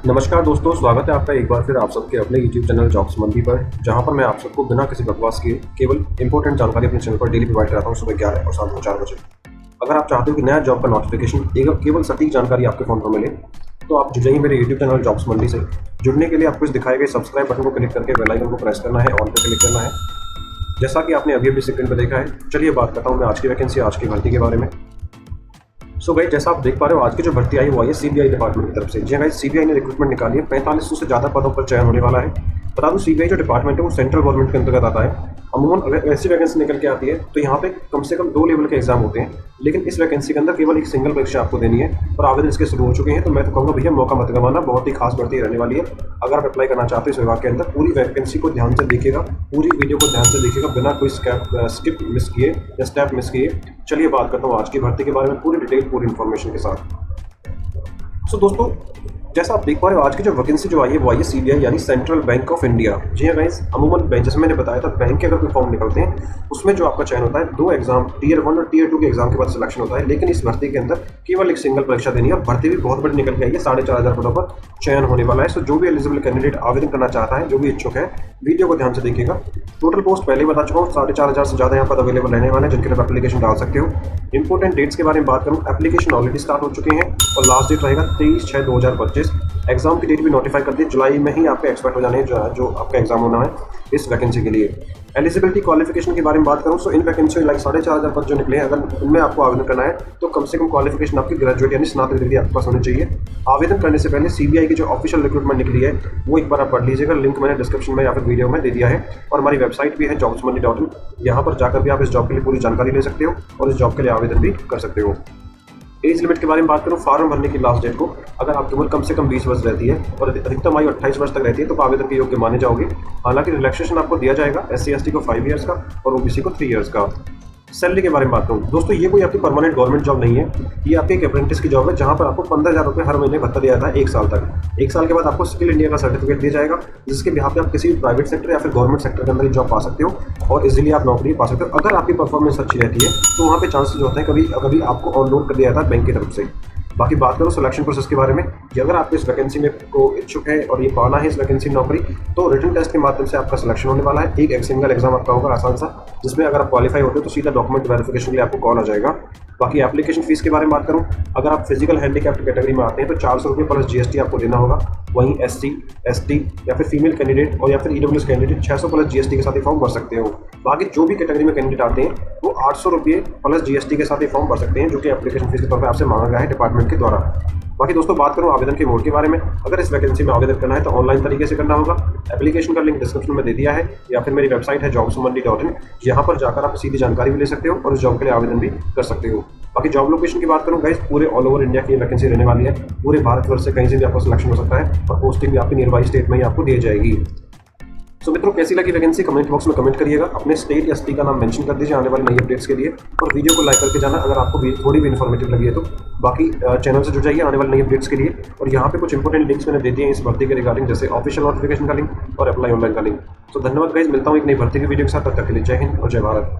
नमस्कार दोस्तों, स्वागत है आपका एक बार फिर आप सबके अपने YouTube चैनल जॉब्स मंडी पर, जहां पर मैं आप सबको बिना किसी बकवास के केवल इंपॉर्टेंट जानकारी अपने चैनल पर डेली प्रोवाइड कराता हूं सुबह 11 और शाम को 4 बजे। अगर आप चाहते हो कि नया जॉब का नोटिफिकेशन केवल सटीक जानकारी आपके फ़ोन पर मिले, तो आप जुड़ जाइए मेरे YouTube चैनल जॉब्स मंडी से। जुड़ने के लिए आपको इस दिखाए गए सब्सक्राइब बटन को क्लिक करके बेल आइकन को प्रेस करना है, ऑल पे क्लिक करना है, जैसा कि आपने अभी स्क्रीन पर देखा है। चलिए बात करता हूँ मैं आज की वैकेंसी, आज की भर्ती के बारे में। सो गाइस, जैसा आप देख पा रहे हो, आज की जो भर्ती आई वो आई है सीबीआई डिपार्टमेंट की तरफ से। जी गाइस, सीबीआई ने रिक्रूटमेंट निकाली है, 4500 से ज़्यादा पदों पर चयन होने वाला है। बता दूं, सीबीआई जो डिपार्टमेंट है वो सेंट्रल गवर्नमेंट के अंतर्गत आता है। अमूमन अगर ऐसी वैकेंसी निकल के आती है तो यहाँ पे कम से कम 2 लेवल के एग्जाम होते हैं, लेकिन इस वैकेंसी के अंदर केवल एक सिंगल परीक्षा आपको देनी है और आवेदन इसके शुरू हो चुके हैं। तो मैं तो कहूँगा भैया, मौका मत गंवाना, बहुत ही खास भर्ती रहने वाली है। अगर आप अप्लाई करना चाहते हो इस विभाग के अंदर, पूरी वैकेंसी को ध्यान से देखिएगा, पूरी वीडियो को ध्यान से देखिएगा, बिना कोई स्किप मिस किए या स्टेप मिस किए। चलिए बात करता हूँ आज की भर्ती के बारे में पूरी डिटेल, पूरी इन्फॉर्मेशन के साथ। सो दोस्तों, जैसा आप देख पा रहे हो, आज की जो वैकेंसी जो आई है वो आई है सीबीआई यानी सेंट्रल बैंक ऑफ इंडिया। जी हाँ गाइस, अमूमन जैसे मैंने बताया था, बैंक के अगर कोई फॉर्म निकलते हैं उसमें जो आपका चयन होता है 2 एग्जाम, टीयर 1 और टीयर 2 के एग्जाम के बाद सिलेक्शन होता है। लेकिन इस भर्ती के अंदर केवल एक सिंगल परीक्षा देनी है और भर्ती भी बहुत बड़ी निकल के आई है, 4500 पदों पर चयन होने वाला है। सो जो भी एलिजिबल कैंडिडेट आवेदन करना चाहता है, जो भी इच्छुक है, वीडियो को ध्यान से देखिएगा। टोटल पोस्ट पहले बता चुका हूँ, 4500 से ज़्यादा यहाँ पर अवेलेबल रहने वाले हैं, जिनके लिए एप्लीकेशन डाल सकते हो। इंपॉर्टेंट डेट्स के बारे में बात करूँ, एप्लीकेशन ऑलरेडी स्टार्ट हो चुके हैं और लास्ट डेट रहेगा 23/6/2025। एग्जाम की डेट भी नोटिफाई कर दी, जुलाई में ही आपके एक्सपर्ट हो जाने हैं जो आपका एग्जाम होना है इस वैकेंसी के लिए। एलिजिबिलिटी क्वालिफिकेशन के बारे में बात करूं तो इन वैकेंसी लाइक 4500 पद जो निकले हैं, अगर उनमें आपको आवेदन करना है तो कम से कम क्वालिफिकेशन आपकी ग्रेजुएट यानी स्नातक डिग्री आपके पास होनी चाहिए। आवेदन करने से पहले सीबीआई की जो ऑफिशियल रिक्रूटमेंट निकली है वो एक बार आप पढ़ लीजिएगा, लिंक मैंने डिस्क्रिप्शन में या फिर वीडियो में दे दिया है। और हमारी वेबसाइट भी है jobsmoney.in, यहाँ पर जाकर भी आप इस जॉब के लिए पूरी जानकारी ले सकते हो और इस जॉब के लिए आवेदन भी कर सकते हो। एज लिमिट के बारे में बात करूं, फॉर्म भरने की लास्ट डेट को अगर आपकी उम्र कम से कम 20 वर्ष रहती है और अधिकतम आयु 28 वर्ष तक रहती है तो आवेदन के योग्य माने जाओगे। हालांकि रिलैक्सेशन आपको दिया जाएगा, SC/ST को 5 ईयर्स का और OBC को 3 ईयर्स का। सैलरी के बारे में बात करूँ दोस्तों, ये कोई आपकी परमानेंट गवर्नमेंट जॉब नहीं है, ये आपकी एक अप्रेंटिस की जॉब है, जहाँ पर आपको 15,000 रुपये हर महीने भत्ता दिया जाता है 1 साल तक। 1 साल के बाद आपको स्किल इंडिया का सर्टिफिकेट दिया जाएगा, जिसके बिहाफ पे आप किसी भी प्राइवेट सेक्टर या फिर गवर्नमेंट सेक्टर के अंदर ही जॉब पा सकते हो और इजीली आप नौकरी पा सकते हो। अगर आपकी परफॉर्मेंस अच्छी रहती है तो वहाँ पे चांसेस होते हैं कभी आपको ऑन लोड कर दिया जाता है बैंक की तरफ से। बाकी बात करो सिलेक्शन प्रोसेस के बारे में, कि अगर आप इस वैकेंसी में को इच्छुक है और ये पाना है इस वैकेंसी में नौकरी, तो रिटन टेस्ट के माध्यम से आपका सिलेक्शन होने वाला है। एक सिंगल एग्जाम आपका होगा आसान सा, जिसमें अगर आप क्वालिफाई होते हो तो सीधा डॉक्यूमेंट वेरिफिकेशन के लिए आपको कॉल आ जाएगा। बाकी एप्लीकेशन फीस के बारे में बात करूं, अगर आप फिजिकल हैंडीकैप्ड कैटेगरी में आते हैं तो 400 रुपये प्लस GST आपको देना होगा। वहीं SC/ST या फिर फीमेल कैंडिडेट और या फिर EWS कैंडिडेट 600 प्लस GST के साथ ही फॉर्म भर सकते हो। बाकी जो भी कैटेगरी में कैंडिडेट आते हैं वो 800 रुपये प्लस GST के साथ ही फॉर्म भर सकते हैं, जो कि एप्लीकेशन फीस के तौर पर आपसे मांगा गया है डिपार्टमेंट के द्वारा। बाकी दोस्तों बात करूं आवेदन के मोड के बारे में, अगर इस वैकेंसी में आवेदन करना है तो ऑनलाइन तरीके से करना होगा। एप्लीकेशन का लिंक डिस्क्रिप्शन में दे दिया है या फिर मेरी वेबसाइट है jobsmoney.in, यहाँ पर जाकर आप सीधी जानकारी भी ले सकते हो और इस जॉब के लिए आवेदन भी कर सकते हो। बाकी जॉब लोकेशन की बात करूँ गाइस, पूरे ऑल ओवर इंडिया की वैकेंसी रहने वाली है, पूरे भारतवर्ष से कहीं से भी आपको सिलेक्शन हो सकता है और पोस्टिंग भी आपकी नियर बाई स्टेट में ही आपको दी जाएगी। तो मित्रों, कैसी लगी वैकेंसी कमेंट बॉक्स में कमेंट करिएगा, अपने स्टेट या सिटी का नाम मेंशन कर दीजिए आने वाली नई अपडेट्स के लिए और वीडियो को लाइक करके जाना अगर आपको थोड़ी भी इन्फॉर्मेटिव लगी है तो। बाकी चैनल से जुड़ जाइए आने वाली नई अपडेट्स के लिए, और यहाँ पे कुछ इंपॉर्टेंट लिंक्स मैंने दे दिए हैं इस भर्ती के रिगार्डिंग, जैसे ऑफिशियल नोटिफिकेशन का लिंक और अप्लाई ऑनलाइन का लिंक। तो धन्यवाद गाइस, मिलता हूँ एक नई भर्ती की वीडियो के साथ, तब तक के लिए जय हिंद और जय भारत।